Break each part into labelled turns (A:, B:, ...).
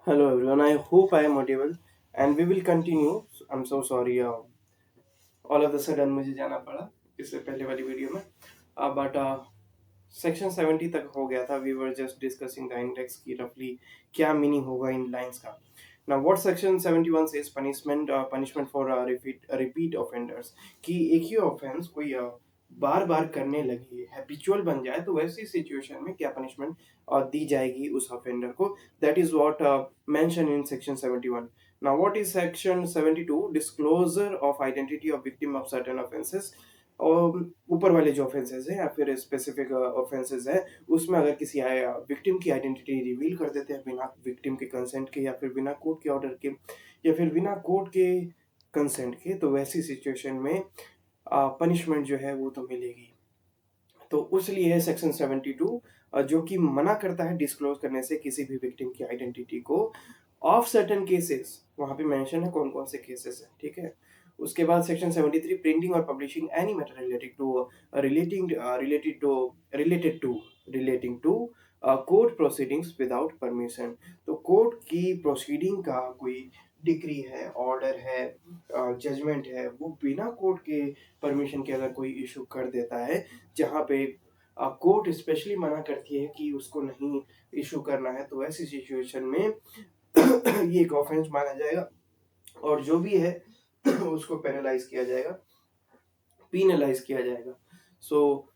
A: Hello everyone, I hope I am audible and we will continue. I'm so sorry, all of a sudden मुझे जाना पड़ा इससे पहले वाली वीडियो में बट सेक्शन 70 तक हो गया था. We were just discussing the index की रफली क्या मीनिंग होगा इन लाइंस का. Now what section 71 says punishment for repeat offenders कि एक ही ऑफेंस कोई बार बार करने लगे हैबिचुअल बन जाए तो वैसी सिचुएशन में क्या पनिशमेंट दी जाएगी उस ऑफेंडर को. That is what mention in section 71. Now what is section 72? Disclosure of identity of victim of certain offences. और ऊपर वाले जो ऑफेंसेस हैं या फिर स्पेसिफिक ऑफेंसेस है उसमें अगर किसी विक्टिम की आइडेंटिटी रिवील कर देते हैं बिना विक्टिम के कंसेंट के या फिर बिना कोर्ट के ऑर्डर के या फिर बिना कोर्ट के कंसेंट के, तो वैसी सिचुएशन में पनिशमेंट जो है वो तो मिलेगी. तो उसलिए सेक्शन 72 जो कि मना करता है डिस्क्लोज करने से किसी भी विक्टिम की आइडेंटिटी को ऑफ सर्टेन केसेस. वहां पे मेंशन है कौन कौन से केसेस है, ठीक है. उसके बाद सेक्शन 73 प्रिंटिंग और publishing any matter relating to court proceedings without permission. तो कोर्ट की प्रोसीडिंग का कोई डिग्री है, ऑर्डर है, जजमेंट है, वो बिना कोर्ट के परमिशन के अगर कोई इशू कर देता है जहाँ पे कोर्ट स्पेशली मना करती है कि उसको नहीं इशू करना है, तो ऐसी सिचुएशन में ये एक ऑफेंस माना जाएगा और जो भी है उसको पीनलाइज किया जाएगा. सो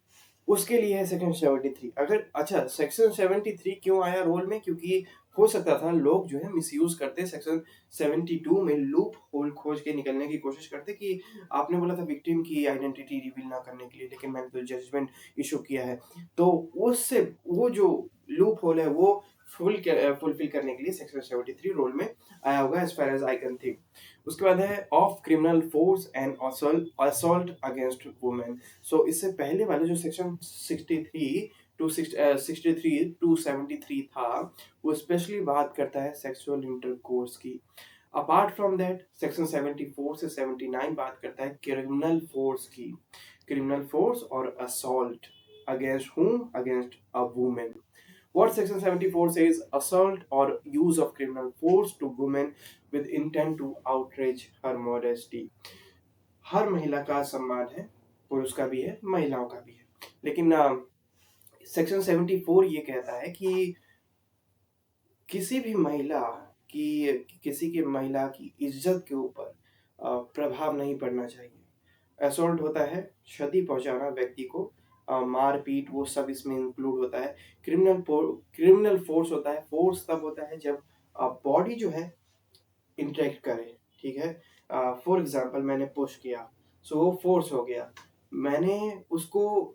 A: उसके लिए है सेक्शन 73. अगर अच्छा सेक्शन 73 क्यों आया रोल में, क्योंकि हो सकता था लोग जो है मिसयूज करते सेक्शन 72 में लूप होल खोज के निकलने की कोशिश करते कि आपने बोला था विक्टिम की आइडेंटिटी रिवील ना करने के लिए लेकिन मैंने तो जजमेंट इशू किया है. तो उससे वो जो लूप होल है वो फुलफिल करने के लिए सेक्शन 73 रोल में आया होगा as far as I can think. उसके बाद है of criminal force and assault against women. So इससे पहले वाले जो सेक्शन 63 टू 73 था वो स्पेशली बात करता है सेक्सुअल इंटरकोर्स की. अपार्ट फ्रॉम दैट सेक्शन 74 से 79 बात करता है क्रिमिनल फोर्स की. क्रिमिनल फोर्स और assault against whom? Against a woman. What section 74 says? Assault or use of criminal force to women with intent to outrage her modesty. हर महिला का सम्मान है, पुरुष का भी है, महिलाओं का भी है, लेकिन सेक्शन 74 ये कहता है कि किसी भी महिला की किसी की महिला की इज्जत के ऊपर प्रभाव नहीं पड़ना चाहिए. असॉल्ट होता है क्षति पहुंचाना व्यक्ति को, मार पीट वो सब इसमें इंक्लूड होता है. क्रिमिनल फोर्स होता है, फोर्स तब होता है जब बॉडी जो है इंटरेक्ट करे, ठीक है. फॉर एग्जाम्पल मैंने पुश किया, सो वो फोर्स हो गया. मैंने उसको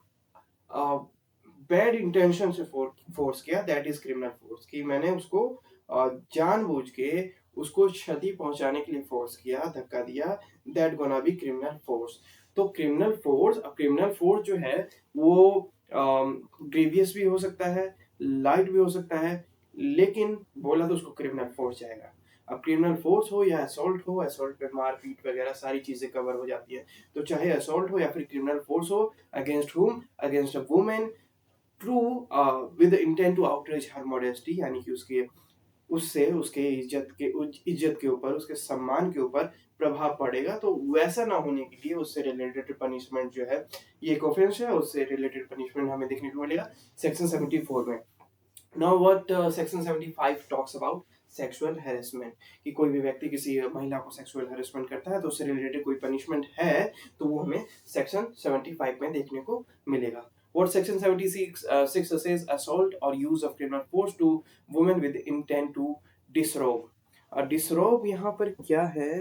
A: बैड इंटेंशन से फोर्स किया, दैट इज क्रिमिनल फोर्स. कि मैंने उसको जानबूझ के उसको क्षति पहुंचाने के लिए फोर्स किया, धक्का दिया, that gonna be criminal force. तो क्रिमिनल फोर्स जो है वो ग्रीवियस भी हो सकता है, लाइट भी हो सकता है, लेकिन बोला तो उसको क्रिमिनल फोर्स जाएगा. अब क्रिमिनल फोर्स हो या असॉल्ट पे मारपीट वगैरह सारी चीजें कवर हो जाती है. तो चाहे असॉल्ट हो या फिर क्रिमिनल फोर्स हो, against whom, against a women, true with intent to outreach her modesty, यानी कि उसके उससे उसके इज्जत के ऊपर, उसके सम्मान के ऊपर प्रभाव पड़ेगा. तो वैसा ना होने के लिए उससे रिलेटेड पनिशमेंट जो है, ये एक ऑफेंस है, उससे रिलेटेड पनिशमेंट हमें देखने को मिलेगा सेक्शन 74 में. Now what section 75 talks about sexual harassment. कि कोई भी व्यक्ति किसी महिला को सेक्सुअल हैरेसमेंट करता है तो उससे रिलेटेड कोई पनिशमेंट है तो वो हमें सेक्शन 75 में देखने को मिलेगा. What section 76 says? Assault or use of criminal force to women with intent to disrobe. डिसरोब यहाँ पर क्या है?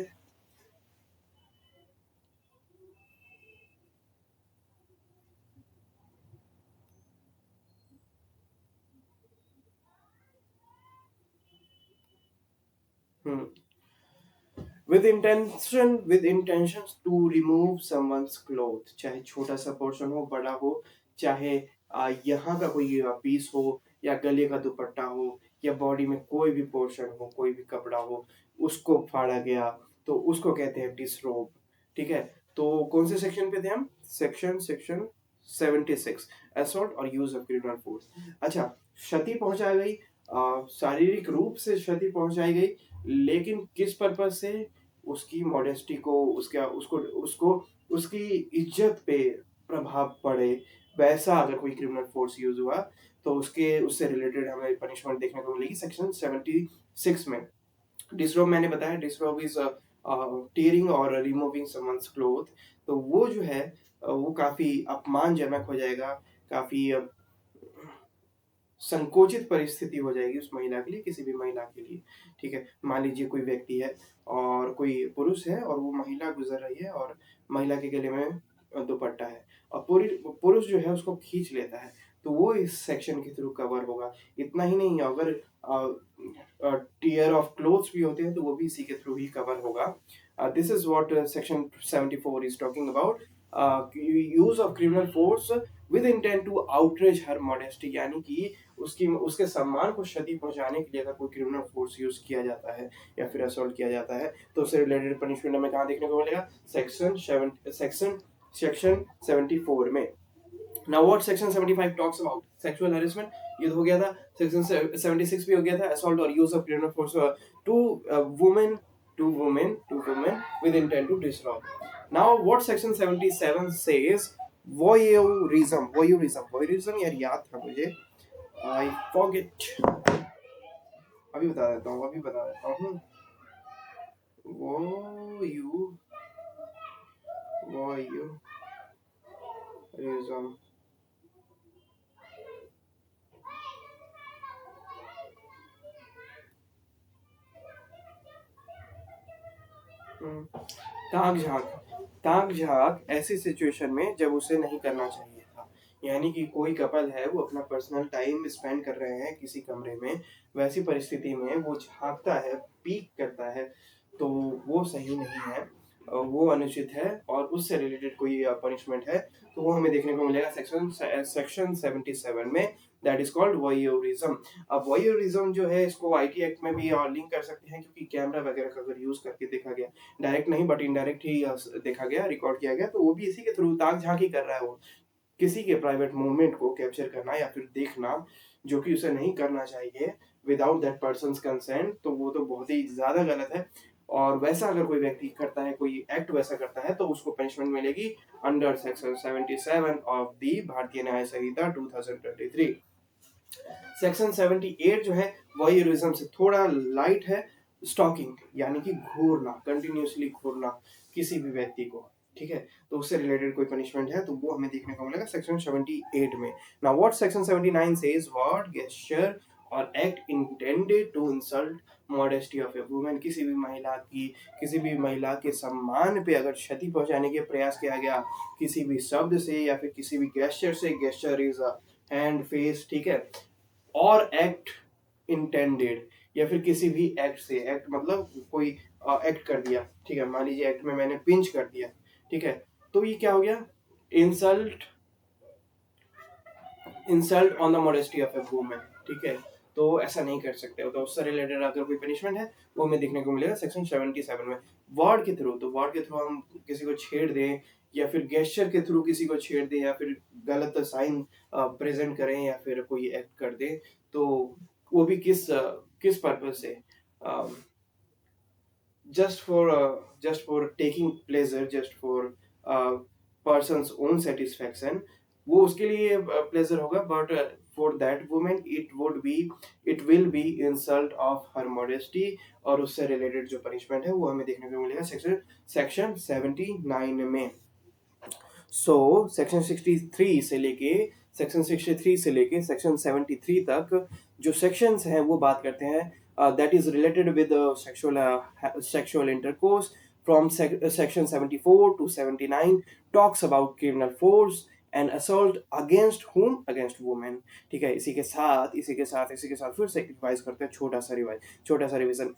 A: with intentions to remove someone's cloth. चाहे छोटा सा पोर्शन हो, बड़ा हो, चाहे यहाँ का कोई पीस हो या गले का दुपट्टा हो या बॉडी में कोई भी पोर्शन हो, कोई भी कपड़ा हो, उसको फाड़ा गया तो उसको कहते हैं डिसरोब. ठीक है. तो कौन से सेक्शन पे थे हम? Section 76, assault or use of criminal force. अच्छा, क्षति पहुंचा गई, शारीरिक रूप से क्षति पहुंचाई गई, लेकिन किस पर्पज से? उसकी मॉडेस्टी को, उसका उसको उसको उसकी इज्जत पे प्रभाव पड़े, वैसा अगर कोई क्रिमिनल फोर्स यूज हुआ तो उसके उससे रिलेटेड हमें पनिशमेंट देखने को मिलेगी सेक्शन 76 में। डिसरोब मैंने बताया, डिसरोब इज टीयरिंग और रिमूविंग समवन्स क्लोथ। तो वो जो है वो काफी अपमानजनक हो जाएगा, काफी संकोचित परिस्थिति हो जाएगी उस महिला के लिए, किसी भी महिला के लिए। ठीक है, मान लीजिए कोई व्यक्ति है और कोई पुरुष है और वो महिला गुजर रही है और महिला के गले में दुपट्टा है और पूरी पुरुष जो है उसको खींच लेता है, तो वो इस सेक्शन के थ्रू कवर होगा। इतना ही नहीं, अगर टीयर ऑफ क्लोथ्स भी होते हैं तो वो भी इसी के थ्रू ही कवर होगा। This is what section 74 is talking about, use of criminal force with intent to outrage her modesty, यानी कि उसकी उसके सम्मान को क्षति पहुंचाने के लिए अगर कोई क्रिमिनल फोर्स यूज किया जाता है या फिर असॉल्ट किया जाता है तो उससे रिलेटेड पनिशमेंट हमें कहाँ देखने को मिलेगा? सेक्शन 74 में। Now what section 75 talks about? Sexual harassment, ये तो हो गया था। सेक्शन 76 भी हो गया था, assault or use of criminal force to women to women with intent to disrobe. Now what section 77 says? Voyeurism यार याद था मुझे, आई फॉरगेट, अभी बता देता हूँ। वो यू वॉयरिज्म, ताक झांक। ताक झांक ऐसी सिचुएशन में जब उसे नहीं करना चाहिए था, यानी कि कोई कपल है वो अपना पर्सनल टाइम स्पेंड कर रहे हैं किसी कमरे में, वैसी परिस्थिति में वो झांकता है, पीक करता है, तो वो सही नहीं है, वो अनुचित है और उससे रिलेटेड कोई पनिशमेंट है तो वो हमें देखने को मिलेगा सेक्शन 77 में, दैट इज कॉल्ड वॉयरिज्म। अब वॉयरिज्म जो है इसको आईटी एक्ट में भी लिंक कर सकते हैं, क्योंकि कैमरा वगैरह का अगर यूज करके देखा गया, डायरेक्ट नहीं बट इनडायरेक्ट ही देखा गया, रिकॉर्ड किया गया, तो वो भी इसी के थ्रू ताक झांकी कर रहा है, वो किसी के प्राइवेट मूवमेंट को कैप्चर करना या फिर देखना जो कि उसे नहीं करना चाहिए विदाउट दैट पर्सन कंसेंट, तो वो तो बहुत ही ज्यादा गलत है। और वैसा अगर कोई व्यक्ति करता है, कोई एक्ट वैसा करता है, तो उसको पनिशमेंट मिलेगी अंडर सेक्शन 77 ऑफ दी भारतीय न्याय संहिता 2023। सेक्शन 78 जो है वॉयरिज्म से थोड़ा लाइट है, स्टॉकिंग यानी कि घूरना, कंटिन्यूअसली घूरना किसी भी व्यक्ति को, ठीक है, तो उससे रिलेटेड कोई पनिशमेंट है तो वो हमें देखने को मिलेगा सेक्शन 78 में। Now what section 79 says? What gesture or act intended to insult modesty of a woman, किसी भी महिला के सम्मान पे अगर क्षति पहुंचाने के प्रयास किया गया किसी भी शब्द से या फिर किसी भी गेस्चर से, गेस्चर इज हैंड, फेस, ठीक है, और एक्ट इंटेंडेड या फिर किसी भी एक्ट से, एक्ट मतलब कोई एक्ट कर दिया, ठीक है, मान लीजिए एक्ट में मैंने पिंच कर दिया, ठीक है, तो ये क्या हो गया? Insult, insult on the modesty of a woman, ठीक है, तो ऐसा नहीं कर सकते हो, तो उससे रिलेटेड अगर कोई पनिशमेंट है वो हमें देखने को मिलेगा सेक्शन 77 में। वर्ड के थ्रू, तो वर्ड के थ्रू हम किसी को छेड़ दें या फिर गेस्चर के थ्रू किसी को छेड़ दें या फिर गलत साइन प्रेजेंट करें या फिर कोई एक्ट कर दें, तो वो भी किस पर्पज से? Just for taking pleasure, just for persons own satisfaction, वो उसके लिए प्लेजर होगा, but for that women it will be insult of her modesty, और उससे रिलेटेड जो पनिशमेंट है वो हमें देखने को मिलेगा सेक्शन 79 में। सो सेक्शन 63 से लेके सेक्शन 73 तक जो सेक्शंस हैं वो बात करते हैं that is related with sexual intercourse from section 74 to 79 talks about criminal force and assault against whom? Against women, ठीक है। इसी के साथ फिर से रिवाइज करते हैं, छोटा सा रिवीजन।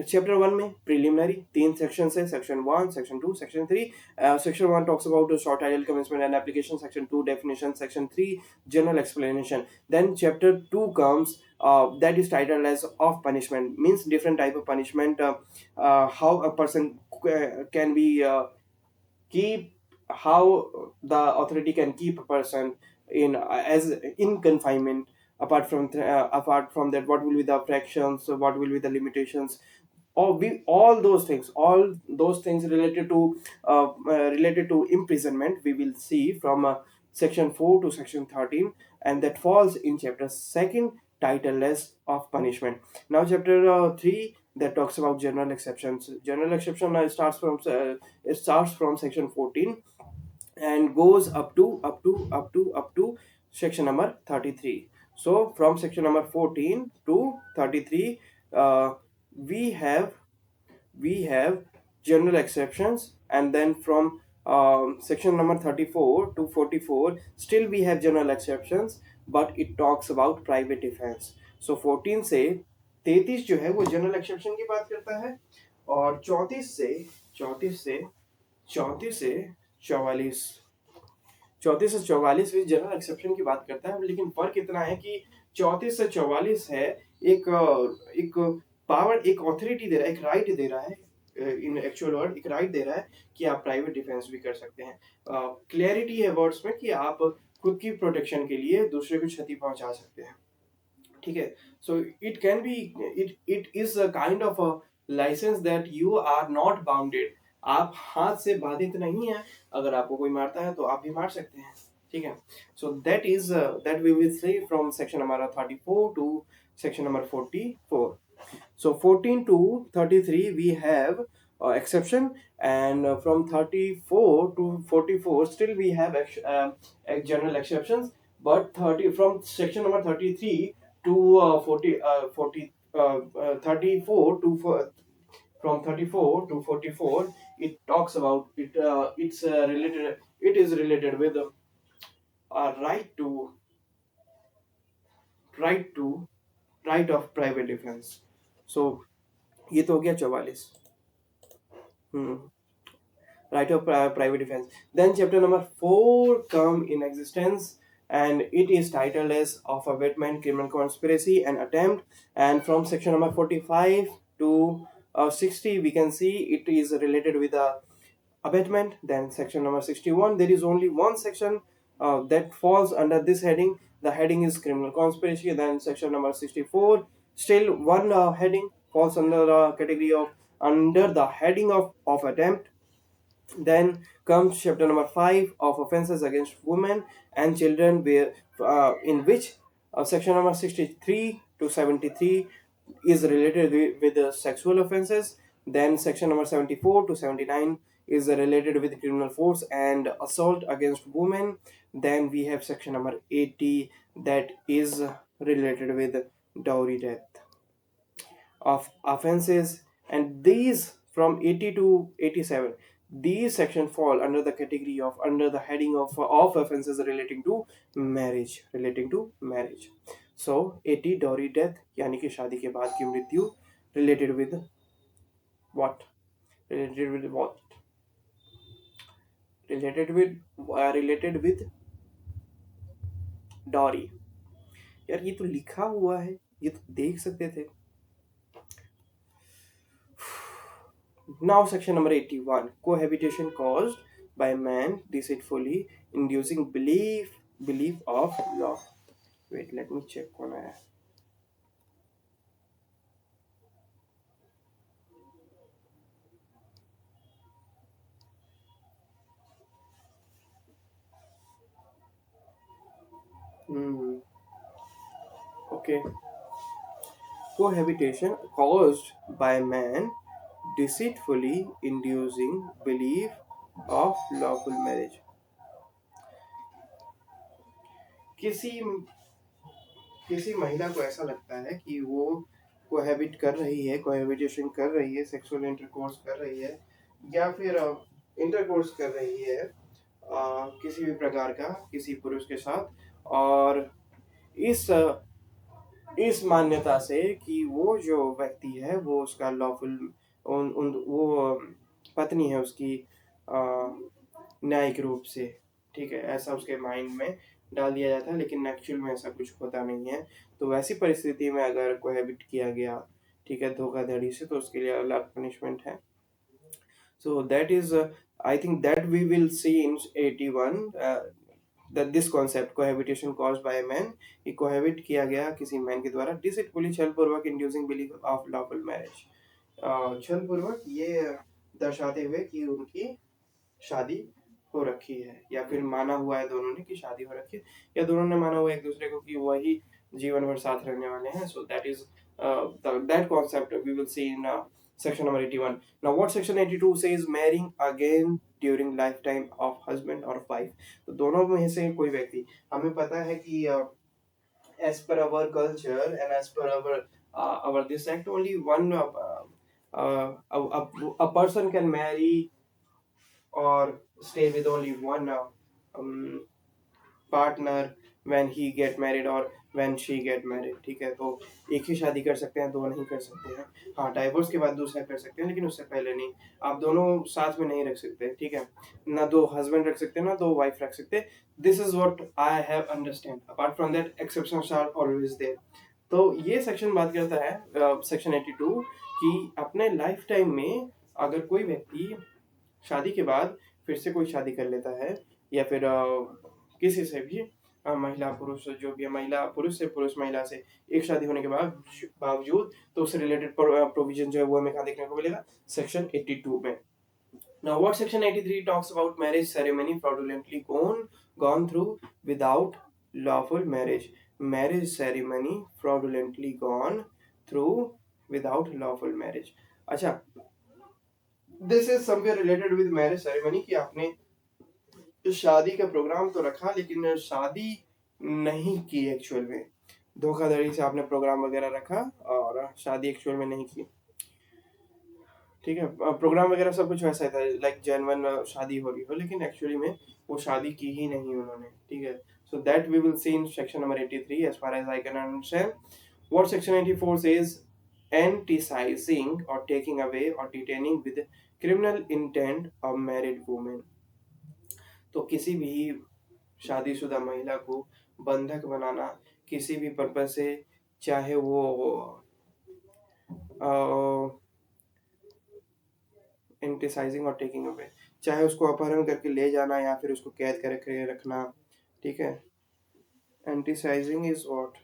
A: चैप्टर 1 में प्रिलिमिनरी 3 सेक्शन है, section 1, section 2, section 3। Section 1 talks about short title commencement and application. Section 2 definition. Section 3 general explanation. Then chapter 2 comes that is titled as of punishment, means different type of punishment, how a person can be keep, how the authority can keep a person in as in confinement, apart from that, what will be the fractions, what will be the limitations, all those things related to imprisonment, we will see from section 4 to section 13, and that falls in chapter 2, titleless of punishment. Now chapter 3, that talks about general exceptions. General exception starts from section 14 and goes up to section number 33. So from section number 14 to 33, uh, we have we have general exceptions, and then from section number 34 to 44 still we have general exceptions, but it talks about private defense. So 14 से 33 जो है वो general exception की बात करता है, और 34 से 44 भी जनरल एक्सेप्शन की बात करता है, लेकिन फर्क इतना है कि 34 से 44 है एक पावर, एक ऑथोरिटी दे रहा है, एक राइट दे रहा है, इन एक्चुअल वर्ड एक राइट दे रहा है कि आप प्राइवेट डिफेंस भी कर सकते हैं। क्लैरिटी है वर्ड्स में कि आप खुद की प्रोटेक्शन के लिए दूसरे को क्षति पहुंचा सकते हैं। ठीक है, so it can be, it is a kind of a license that you are not bounded. आप हाथ से बाधित नहीं है, अगर आपको कोई मारता है तो आप भी मार सकते हैं। ठीक है, so that we will see from section number 34 to section number 44. So 14 to 33 we have exception, and from 34 to 44 still we have general exceptions, but 30 from section number 33 to 34 to from 34 to 44, it talks about it, it is related with a right to right of private defense. So ये तो हो गया 44, right of private defense. Then chapter number 4 come in existence, and it is titled as of abatement, criminal conspiracy and attempt. And from section number 45 to 60 we can see it is related with abatement. Then section number 61, there is only one section that falls under this heading. The heading is criminal conspiracy. Then section number 64, still one heading falls under the category of under the heading of attempt. Then comes chapter number 5 of offenses against women and children, where in which section number 63 to 73 is related with the sexual offenses. Then section number 74 to 79 is related with criminal force and assault against women. Then we have section number 80 that is related with dowry death of offenses, and these from 80 to 87, these sections fall under the category of under the heading of offenses relating to marriage. So 80 dowry death यानी कि शादी के बाद की मृत्यु, related with what related with what related with dowry। यार ये तो लिखा हुआ है, ये तो देख सकते थे। Now section number 81, cohabitation caused by man deceitfully inducing belief of law. Wait, let me check कौन आया। Okay, cohabitation caused by man deceitfully inducing belief of lawful marriage। किसी किसी महिला को ऐसा लगता है कि वो कोहैबिट कर रही है, कोहैबिटेशन कर रही है, सेक्सुअल इंटरकोर्स कर रही है, या फिर इंटरकोर्स कर रही है किसी भी प्रकार का किसी पुरुष के साथ, और इस इस मान्यता से कि वो जो व्यक्ति है वो उसका लॉफुल वो पत्नी है उसकी न्यायिक रूप से। ठीक है, ऐसा उसके माइंड में डाल दिया जाता है, लेकिन एक्चुअल में ऐसा कुछ होता नहीं है। तो वैसी परिस्थिति में अगर कोहैबिट किया गया, ठीक है, धोखाधड़ी से, तो उसके लिए अलग पनिशमेंट है। So that is I think that we will see in 81 this concept cohabitation caused by man, ये कोहेबिट किया गया किसी मैन के द्वारा डिसिटफुली छल पूर्वक inducing belief of lawful marriage, छल पूर्वक ये दर्शाते हुए कि उनकी शादी हो रखी है, या फिर माना हुआ है दोनों ने कि शादी हो रखी है, या दोनों ने माना हुआ है एक दूसरे को कि वही जीवन भर साथ रहने वाले हैं. सो that is that concept we will see in section number 81. Now what section 82 says, marrying again during lifetime of husband or wife. तो दोनों में से कोई व्यक्ति, हमें पता है कि as per our culture and as per our this act, only one a person can marry or stay with only one um, partner when he get married or when she get married. ठीक है, तो एक ही शादी कर सकते हैं, दो नहीं कर सकते हैं. हाँ, डाइवोर्स के बाद दूसरा कर सकते हैं, लेकिन उससे पहले नहीं. आप दोनों साथ में नहीं रख सकते. ठीक है, ना दो हस्बैंड रख सकते, ना दो वाइफ रख सकते. This is what I have understand. Apart from that exceptions are always there. तो ये सेक्शन बात करता है सेक्शन 82 कि अपने लाइफ टाइम में अगर कोई व्यक्ति शादी के बाद फिर से कोई शादी कर लेता है, या फिर किसी से भी महिला पुरुष जो भी है, महिला पुरुष से, पुरुष महिला से एक शादी होने के बाद बावजूद, तो उससे रिलेटेड प्रोविजन जो है वो हमें कहाँ देखने को मिलेगा, सेक्शन 82 में. Now what section 83 talks about marriage ceremony fraudulently gone through without lawful marriage. Marriage ceremony fraudulently gone through without lawful marriage. अच्छा, this is somewhere related with marriage ceremony कि आपने शादी का प्रोग्राम तो रखा लेकिन शादी नहीं की एक्चुअल में. धोखाधड़ी से आपने प्रोग्राम वगैरह रखा और शादी एक्चुअल में नहीं की. ठीक है, प्रोग्राम वगैरह सब कुछ वैसा था, लाइक जेन्युइन शादी हो रही हो, लेकिन एक्चुअली में वो शादी की ही नहीं उन्होंने. ठीक है, so that we will see in section number 83 as far as I can understand. What section 84 says, anticizing or taking away or detaining with criminal intent of married women. तो किसी भी शादीशुदा महिला को बंधक बनाना किसी भी पर्पज से, चाहे वो एंटिसाइजिंग और टेकिंग अवे, चाहे उसको अपहरण करके ले जाना या फिर उसको कैद करके रखना. ठीक है, एंटिसाइजिंग इज व्हाट,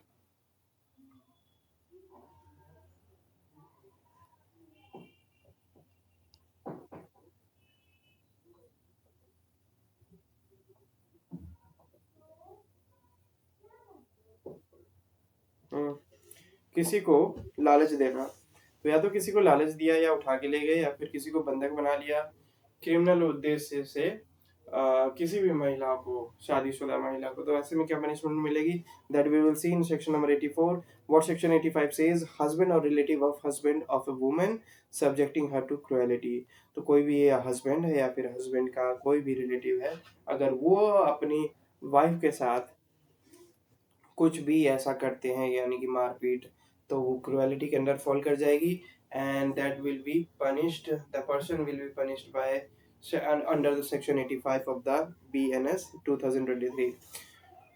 A: किसी को लालच देना. तो या तो किसी को लालच दिया या उठा के ले गए, या फिर किसी को बंधक बना लिया क्रिमिनल उद्देश्य से किसी भी महिला को, शादीशुदा महिला को. तो ऐसे में क्या पनिशमेंट मिलेगी, that we will see in section number 84. What section 85 says, husband or relative of husband of a woman subjecting her to cruelty. तो कोई भी हस्बैंड है या फिर हस्बैंड का कोई भी रिलेटिव है, अगर वो अपनी वाइफ के साथ कुछ भी ऐसा करते हैं, यानी कि मारपीट, तो वो क्रुएलिटी के अंदर फॉल कर जाएगी. And that will be punished, the person will be punished by under the section 85 of the BNS 2023.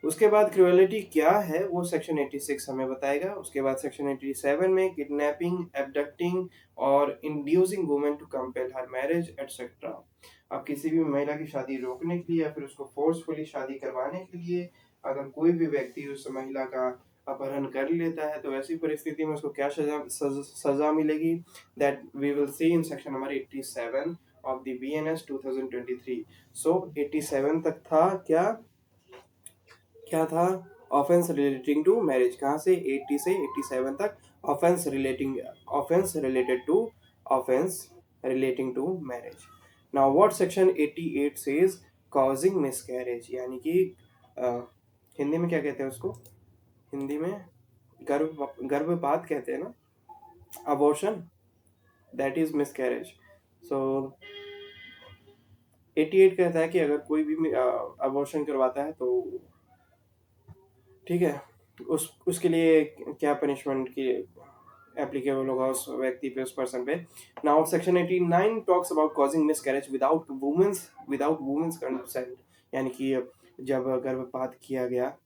A: उसके बाद क्रुएलिटी क्या है वो सेक्शन 86 हमें बताएगा. उसके बाद सेक्शन 87 में किडनैपिंग, एब्डक्टिंग और inducing women to compel her marriage etcetera. अब किसी भी महिला की शादी रोकने के लिए या फिर उसको फोर्सफुली शादी करवाने के लिए अगर कोई भी व्यक्ति उस महिला का अपहरण कर लेता है, तो ऐसी परिस्थिति में उसको क्या सजा मिलेगी, that we will see in section number 87 of the BNS 2023. So 87 तक था क्या क्या था, ऑफेंस रिलेटिंग टू मैरिज. कहाँ से, 80 से 87 तक offence relating to marriage. Now what section 88 says, causing miscarriage, यानी कि हिंदी में क्या कहते हैं उसको, हिंदी में गर्भपात कहते हैं ना, अबॉर्शन, दैट इज मिसकैरेज. सो 88 कहता है कि अगर कोई भी अबॉर्शन करवाता है तो ठीक है, उसके लिए क्या पनिशमेंट की एप्लीकेबल होगा उस व्यक्ति पे, उस पर्सन पे. Now section 89 talks about causing miscarriage without women's consent, यानी कि जब गर्भपात किया गया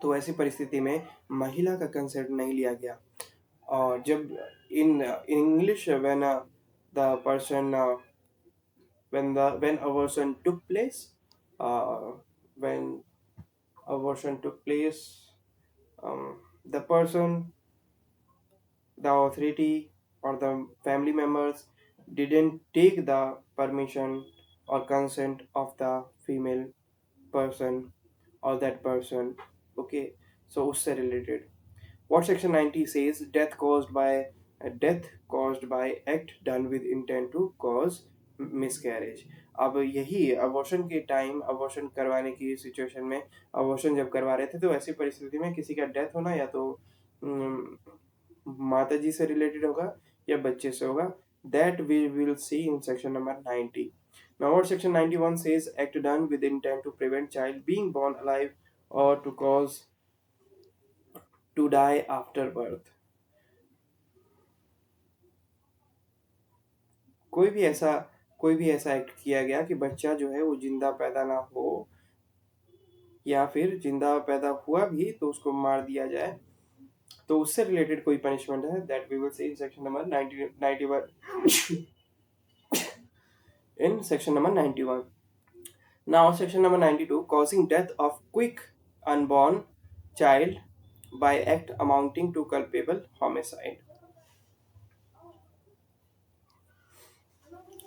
A: तो ऐसी परिस्थिति में महिला का कंसेंट नहीं लिया गया. और जब in English when the person when abortion took place, when abortion took place, the person, the authority, or the family members didn't take the permission or consent of the female person or that person. Okay, so उससे related what section 90 says, death caused by act done with intent to cause miscarriage. अब यही abortion के time, abortion करवाने की situation में, abortion जब करवा रहे थे तो ऐसी परिस्थिति में किसी का डेथ होना या तो माता जी से रिलेटेड होगा या बच्चे से होगा. That we will see in section number 90. Now what section 91 says, act done with intent to prevent child being born alive or to cause to die after birth. कोई भी ऐसा एक्ट किया गया कि बच्चा जो है वो जिंदा पैदा ना हो या फिर जिंदा पैदा हुआ भी तो उसको मार दिया जाए, तो उससे रिलेटेड कोई पनिशमेंट है. That we will see in section number 91. In section number 91. Now section number 92, causing death of quick unborn child by act amounting to culpable homicide.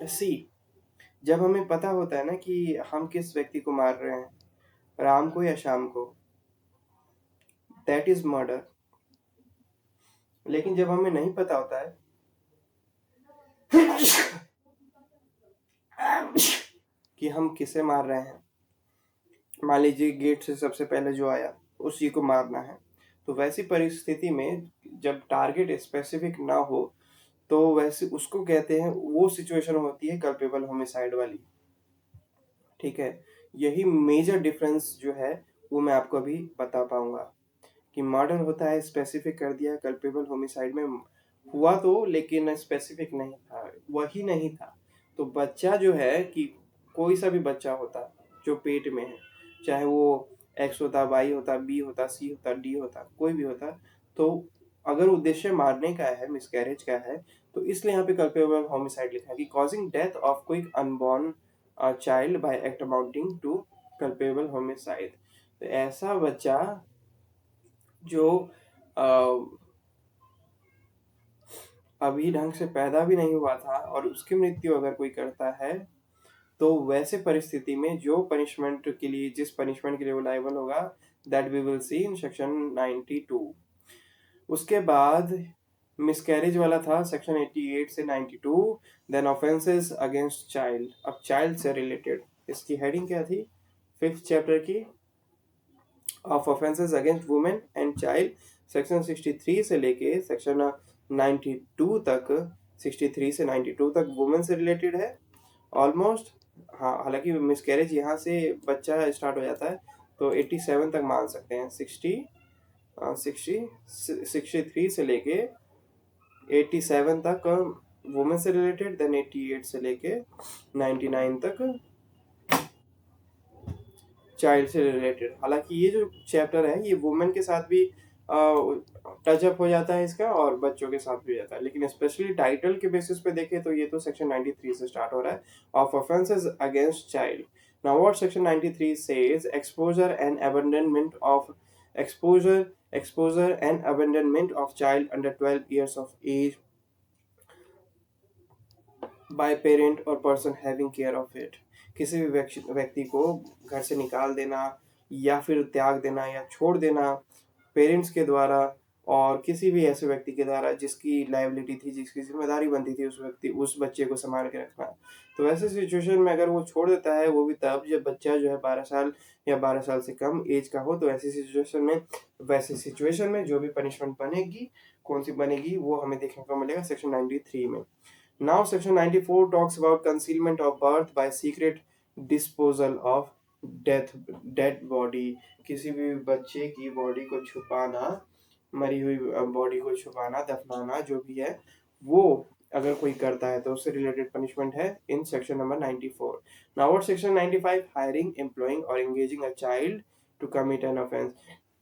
A: See, जब हमें पता होता है ना कि हम किस व्यक्ति को मार रहे हैं, राम को या श्याम को, दैट इज मर्डर. लेकिन जब हमें नहीं पता होता है कि हम किसे मार रहे हैं, मान लीजिए गेट से सबसे पहले जो आया उसी को मारना है, तो वैसी परिस्थिति में जब टारगेट स्पेसिफिक ना हो तो वैसे उसको कहते हैं, वो सिचुएशन होती है कल्पेबल होमिसाइड वाली. ठीक है, यही मेजर डिफरेंस जो है वो मैं आपको अभी बता पाऊंगा कि मर्डर होता है स्पेसिफिक कर दिया, कल्पेबल होमिसाइड में हुआ तो लेकिन स्पेसिफिक नहीं था, वही नहीं था. तो बच्चा जो है कि कोई सा भी बच्चा होता जो पेट में है, चाहे वो एक्स होता, वाई होता, बी होता, सी होता, डी होता, कोई भी होता, तो अगर उद्देश्य मारने का है, मिसकैरेज का है, तो इसलिए यहाँ पे कल्पेबल होमिसाइड लिखा है कि causing death of quick unborn child by act amounting to culpable homicide. तो ऐसा बच्चा जो अभी ढंग से पैदा भी नहीं हुआ था और उसकी मृत्यु अगर कोई करता है, तो वैसे परिस्थिति में जो पनिशमेंट के लिए, जिस पनिशमेंट के लिए वो लायबल होगा, that we will see in section 92. उसके बाद मिसकैरेज वाला था सेक्शन 88 से 92. Then offences against child. अब चाइल्ड से रिलेटेड इसकी हेडिंग क्या थी 5th चैप्टर की, of offences against women and child. Section 63 से लेके सेक्शन 92 तक, 63 से 92 तक वुमेन से रिलेटेड है ऑलमोस्ट. हाँ, हालांकि मिसकैरेज यहाँ से बच्चा स्टार्ट हो जाता है तो 87 तक मान सकते हैं. 63 से लेके 87 तक वुमेन से रिलेटेड, देन 88 से लेके 99 तक चाइल्ड से रिलेटेड. हालांकि ये जो चैप्टर है ये वुमेन के साथ भी टच अप हो जाता है इसका और बच्चों के साथ भी हो जाता है, लेकिन स्पेशली टाइटल के बेसिस पे देखें तो ये तो सेक्शन 93 से स्टार्ट हो रहा है, of offences against child. Now what section 93 says, exposure and abandonment of child under 12 years of age by parent or person having care of it. किसी भी व्यक्ति को घर से निकाल देना या फिर त्याग देना या छोड़ देना पेरेंट्स के द्वारा और किसी भी ऐसे व्यक्ति के द्वारा जिसकी लायबिलिटी थी, जिसकी जिम्मेदारी बनती थी उस बच्चे को संभाल के रखना. तो वैसे सिचुएशन में अगर वो छोड़ देता है, वो भी तब जब बच्चा जो है 12 साल या 12 साल से कम एज का हो, तो ऐसी सिचुएशन में जो भी पनिशमेंट बनेगी, कौन सी बनेगी, वो हमें देखने को मिलेगा सेक्शन 93 में. Now section 94 talks about concealment of birth by secret disposal of dead body. किसी भी बच्चे की बॉडी को छुपाना, मरी हुई बॉडी को छुपाना, दफनाना, जो भी है वो अगर कोई करता है तो उससे रिलेटेड पनिशमेंट है इन section number 94. Now what section 95, hiring, employing or engaging a child to commit an offense.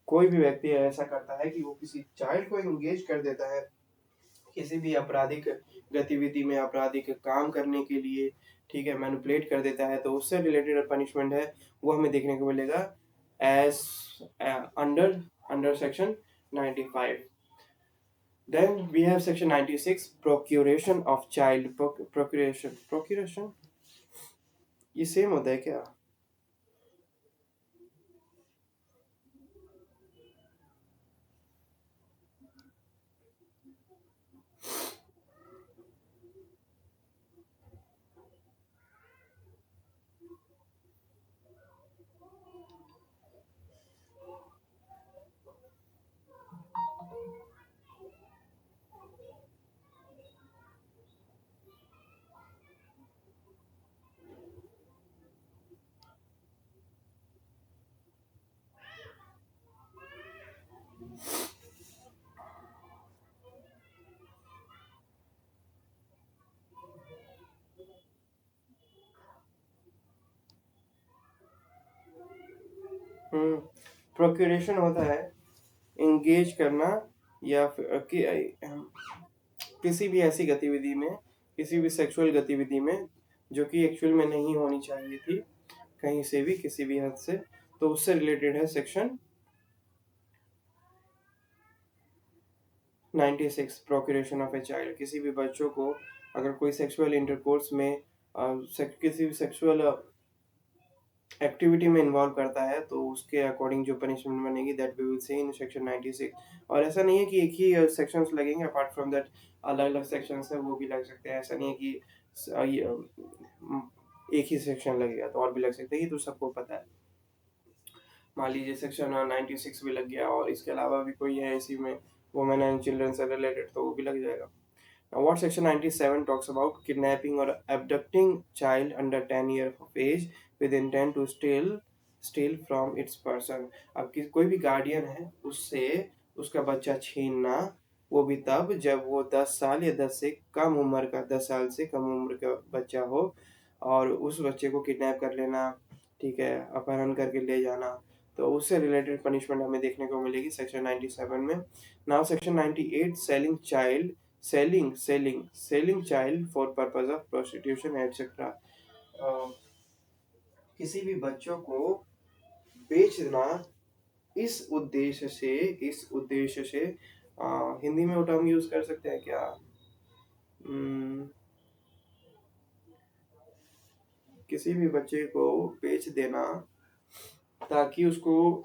A: कोई भी व्यक्ति ऐसा करता है कि वो किसी चाइल्ड को एंगेज कर देता है किसी भी आपराधिक गतिविधि में, आपराधिक काम करने के लिए, ठीक है, मैनिपुलेट कर देता है, तो उससे रिलेटेड पनिशमेंट है वो हमें देखने को मिलेगा as under section 95. Then we have section 96, procuration of child. Procuration ये सेम होता है क्या? प्रोक्यूरेशन होता है इंगेज करना या किसी भी ऐसी गतिविधि में, किसी भी सेक्सुअल गतिविधि में जो कि एक्चुअल में नहीं होनी चाहिए थी, कहीं से भी किसी भी हद से, तो उससे रिलेटेड है सेक्शन 96, प्रोक्यूरेशन ऑफ ए चाइल्ड। किसी भी बच्चों को अगर कोई सेक्सुअल इंटरकोर्स में किसी भी सेक्सुअल एक्टिविटी में इन्वॉल्व करता है तो उसके अकॉर्डिंग जो पनिशमेंट बनेगी that we will see in section 96। और ऐसा नहीं है कि एक ही सेक्शंस लगेंगे, अपार्ट फ्रॉम दैट अलग अलग सेक्शंस है वो भी लग सकते हैं। ऐसा नहीं है कि एक ही सेक्शन लगेगा, तो और भी लग सकते हैं, ये तो सबको पता है। मान लीजिए सेक्शन 96 भी लग गया और इसके अलावा भी कोई है इसी में वुमेन एंड चिल्ड्रन से रिलेटेड, तो वो भी लग जाएगा। Now, what section 97 talks about kidnapping or abducting child under 10 years of age with intent to steal from its person। अब कोई भी गार्डियन है उससे उसका बच्चा छीनना, वो भी तब जब वो 10 साल या 10 से कम उम्र का, 10 साल से कम उम्र का बच्चा हो, और उस बच्चे को किडनैप कर लेना, ठीक है, अपहरण करके ले जाना, तो उससे रिलेटेड पनिशमेंट हमें देखने को मिलेगी सेक्शन 97 में। Now section 98, selling child for purpose of prostitution etc। किसी भी बच्चों को बेचना इस उद्देश्य से हिंदी में वो टर्म यूज कर सकते हैं क्या? किसी भी बच्चे को बेच देना ताकि उसको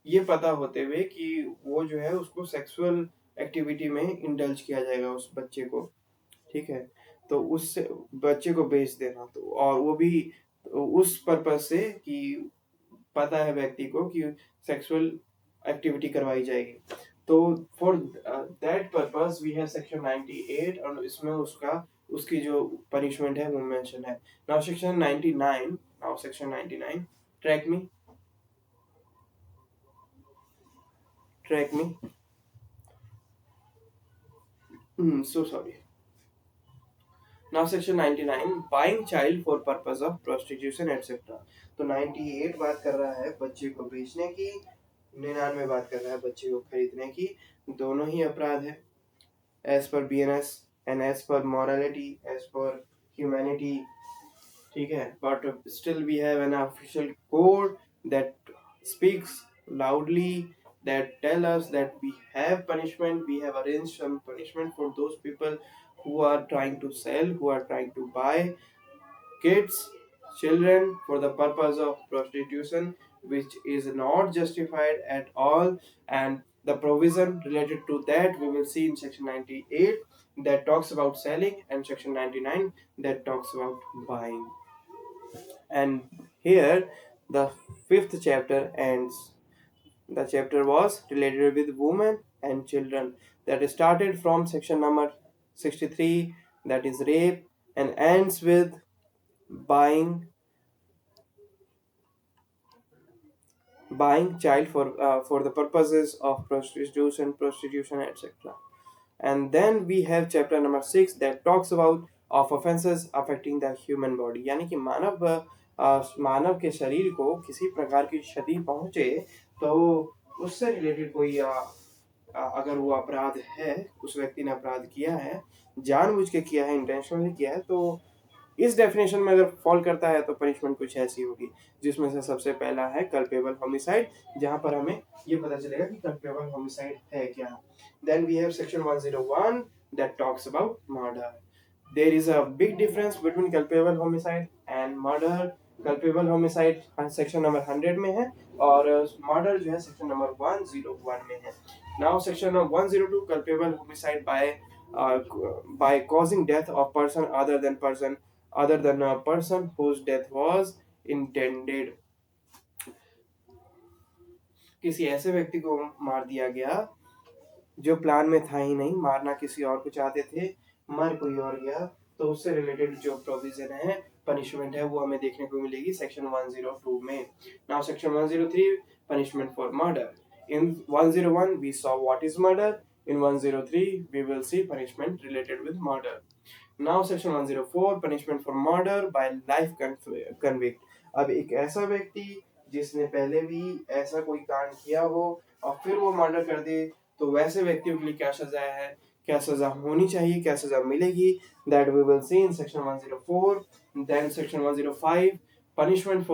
A: ये पता होते हुए कि वो जो है उसको सेक्सुअल एक्टिविटी में इंडल्ज किया जाएगा उस बच्चे को, ठीक है, तो उस बच्चे को बेच देना, तो और वो भी उस पर्पज से कि पता है व्यक्ति को कि सेक्सुअल एक्टिविटी करवाई जाएगी, तो for that purpose we have section 98 और इसमें उसकी जो पनिशमेंट है वो मेंशन है। Now section 99 track me so sorry। Now section 99, buying child for purpose of prostitution etc। तो 98 बात कर रहा है बच्चे को बेचने की, 99 बात कर रहा है बच्चे को खरीदने की। दोनों ही अपराध है as per BNS and as per morality, as per humanity, ठीक है, but still we have an official code that speaks loudly, that tell us that we have punishment, we have arranged some punishment for those people who are trying to sell, who are trying to buy kids, children for the purpose of prostitution, which is not justified at all, and the provision related to that we will see in section 98 that talks about selling, and section 99 that talks about buying। And here the 5th chapter ends। The chapter was related with women and children, that started from section number 63, that is rape, and ends with buying child for the purposes of prostitution etc। And then we have chapter number 6 that talks about of offenses affecting the human body, यानी कि मानव के शरीर को किसी प्रकार की क्षति पहुंचे तो उससे रिलेटेड कोई अगर वो अपराध है, उस व्यक्ति ने अपराध किया है, जानबूझ के किया है, इंटेंशनली किया है, तो इस डेफिनेशन में अगर फॉल करता है तो पनिशमेंट कुछ ऐसी होगी, जिसमें से सबसे पहला है कल्पेबल होमिसाइड, जहां पर हमें ये पता चलेगा कि कल्पेबल होमिसाइड है क्या। Then we have section 101 that talks about murder. There is a big difference between culpable homicide and murder. Culpable homicide section number 100 में है और मर्डर जो है सेक्शन नंबर 101 में है। Now section 102 culpable homicide by causing death of person other than a person whose death was intended। किसी ऐसे व्यक्ति को मार दिया गया जो प्लान में था ही नहीं, मारना किसी और को चाहते थे, मर कोई और गया, तो उससे रिलेटेड जो प्रोविजन है, पनिशमेंट है, वो हमें देखने को मिलेगी सेक्शन 102 में। Now section 103 punishment for murder. In 101 we saw what is murder, in 103 we will see punishment related with murder। Now section 104 punishment for murder by life convict। अब एक ऐसा व्यक्ति जिसने पहले भी ऐसा कोई कांड किया हो और फिर वो मर्डर कर दे, तो वैसे व्यक्तियों के लिए क्या सजा है, क्या सजा होनी चाहिए, क्या सजा मिलेगी, that we will see in section 104। Then section 105 punishment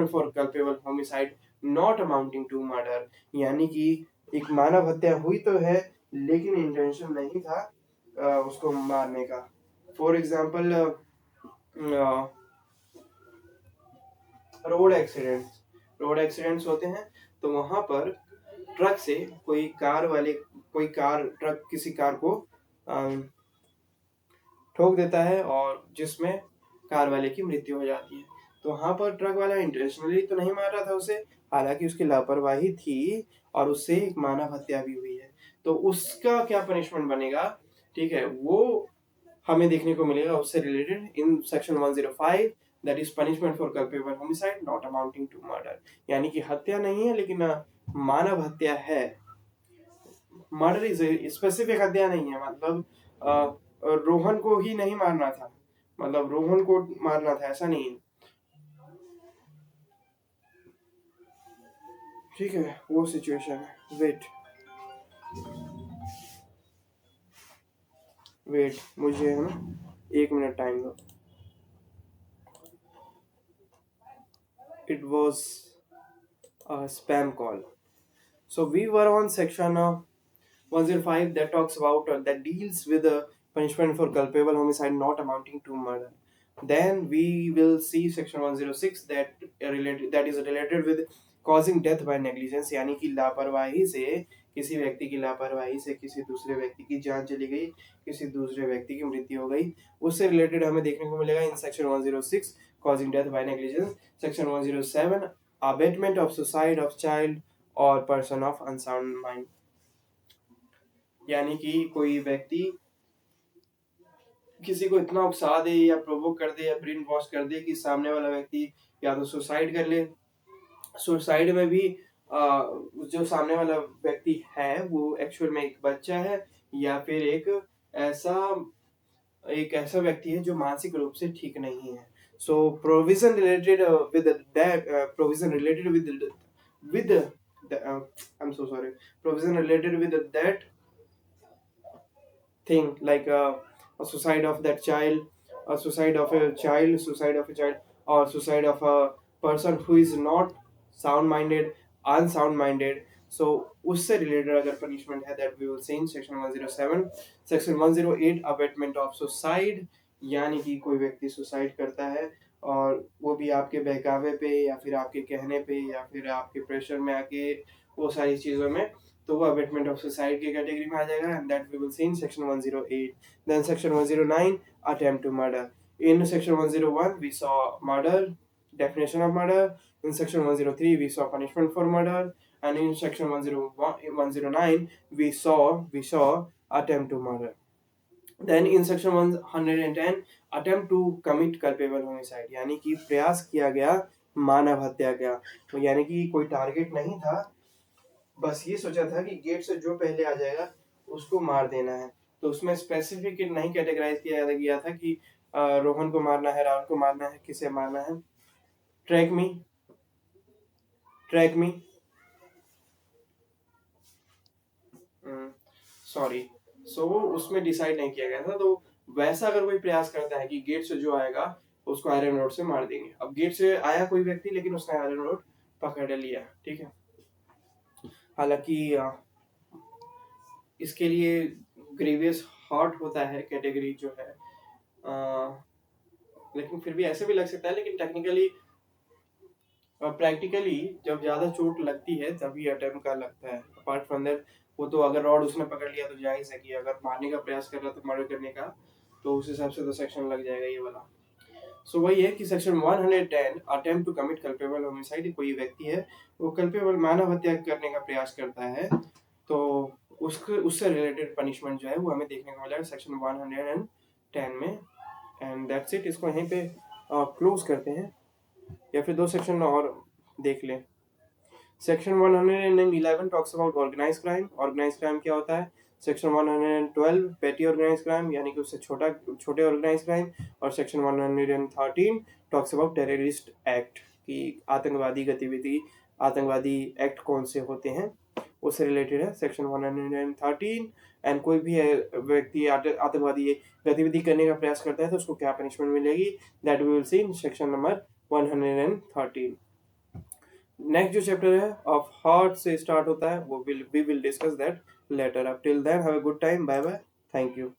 A: for culpable homicide not amounting to murder. यानी कि एक मानव हत्या हुई तो है लेकिन इंटेंशन नहीं था उसको मारने का। फॉर एग्जाम्पल रोड एक्सीडेंट्स होते हैं, तो वहां पर ट्रक से कोई कार ट्रक किसी कार को ठोक देता है और जिसमें कार वाले की मृत्यु हो जाती है। तो वहां पर ट्रक वाला इंटेंशनली तो नहीं मार रहा था उसे, हालांकि उसकी लापरवाही थी और उससे एक मानव हत्या भी हुई है। तो उसका क्या पनिशमेंट बनेगा, ठीक है, वो हमें देखने को मिलेगा उससे related in section 105, that is punishment for culpable homicide not amounting to murder. यानी कि हत्या नहीं है लेकिन मानव हत्या है। मर्डर इज स्पेसिफिक हत्या नहीं है, मतलब रोहन को ही नहीं मारना था, मतलब रोहन को मारना था ऐसा नहीं है, ठीक है, वो सिचुएशन है। वेट मुझे है ना 1 मिनट टाइम दो। It was spam call। So we were on section 105 that talks about that deals with punishment for culpable homicide not amounting to murder। Then we will see section 106 that is related with causing death by negligence। यानी कि लापरवाही से, किसी व्यक्ति की लापरवाही से किसी दूसरे व्यक्ति की जान चली गई, किसी दूसरे व्यक्ति की मृत्यु हो गई, उससे रिलेटेड हमें देखने को मिलेगा in section 106 causing death by negligence। Section 107 abatement of suicide of child और पर्सन ऑफ अनसाउंड माइंड। यानी कि कोई व्यक्ति किसी को इतना उकसा दे या प्रोवोक कर दे या ब्रेन वॉश कर दे कि सामने वाला व्यक्ति या तो सुसाइड कर ले। सुसाइड में भी जो सामने वाला व्यक्ति है वो एक्चुअल में एक बच्चा है या फिर ऐसा एक ऐसा व्यक्ति है जो मानसिक रूप से ठीक नहीं है। So provision related with that provision related with I'm so sorry, provision related with that thing like a suicide of that child, a suicide of a child or suicide of a person who is not sound minded, unsound minded। so उससे related अगर punishment है that we will see in section 107। section 108 abatement of suicide। यानी कि कोई व्यक्ति suicide करता है और वो भी आपके बहकावे पे या फिर आपके कहने पे या फिर आपके प्रेशर में आके, वो सारी चीजों में, तो वो अबेटमेंट ऑफ सुसाइड की कैटेगरी में आ जाएगा and that we will see in section 108। Then section 109 attempt to murder. In section 101 we saw murder, definition of murder। in section 103 we saw punishment for murder and in section 109 we saw attempt to murder। then in section 110 attempt to commit culpable homicide। यानी कि प्रयास किया गया मानव हत्या का। तो यानी कि कोई टारगेट नहीं था, बस ये सोचा था कि गेट से जो पहले आ जाएगा उसको मार देना है। तो उसमें स्पेसिफिक नहीं कैटेगराइज किया गया था कि रोहन को मारना है, राहुल को मारना है, किसे मारना है। ट्रैक मी सॉरी। सो उसमें डिसाइड नहीं किया गया था। तो वैसा अगर कोई प्रयास करता है कि गेट से जो आएगा उसको आयरन रोड से मार देंगे। अब गेट से आया कोई व्यक्ति, लेकिन उसने आयरन रोड पकड़ लिया, ठीक है। हालांकि इसके लिए ग्रेवियस हॉट होता है कैटेगरी जो है, लेकिन फिर भी ऐसे भी लग सकता है, लेकिन टेक्निकली प्रैक्टिकली जब ज्यादा चोट लगती है तभी अटेम्प्ट का लगता है। अपार्ट फ्रॉम दैट, वो तो अगर रॉड उसने पकड़ लिया तो जायज है कि अगर मारने का प्रयास कर रहा था, मर्डर करने का, तो उस हिसाब से तो सेक्शन लग जाएगा ये वाला। सो वही है कि section 110 attempt to commit culpable homicide, कोई व्यक्ति है वो कल्पेबल मानव हत्या करने का प्रयास करता है, तो उसके उससे रिलेटेड पनिशमेंट जो है वो हमें देखने को मिलेगा सेक्शन 110 में। एंड दैट्स इट, इसको यहीं पे क्लोज करते हैं, या फिर 2 सेक्शन और देख लें। Section 111 talks about organised crime. Organised crime क्या होता है? सेक्शन 112 पेटी ऑर्गेनाइज्ड क्राइम, यानी कि उससे छोटे ऑर्गेनाइज्ड क्राइम। और section 113 talks about terrorist act, कि आतंकवादी गतिविधि, आतंकवादी एक्ट कौन से होते हैं, उससे रिलेटेड है सेक्शन 113। एंड कोई भी व्यक्ति आतंकवादी गतिविधि करने का प्रयास करता है तो उसको क्या पनिशमेंट मिलेगी, that we will see in section number 113। Next जो चैप्टर है ऑफ हार्ट से स्टार्ट होता है, वो we will discuss that later. अब till then have a good time, bye bye, thank you.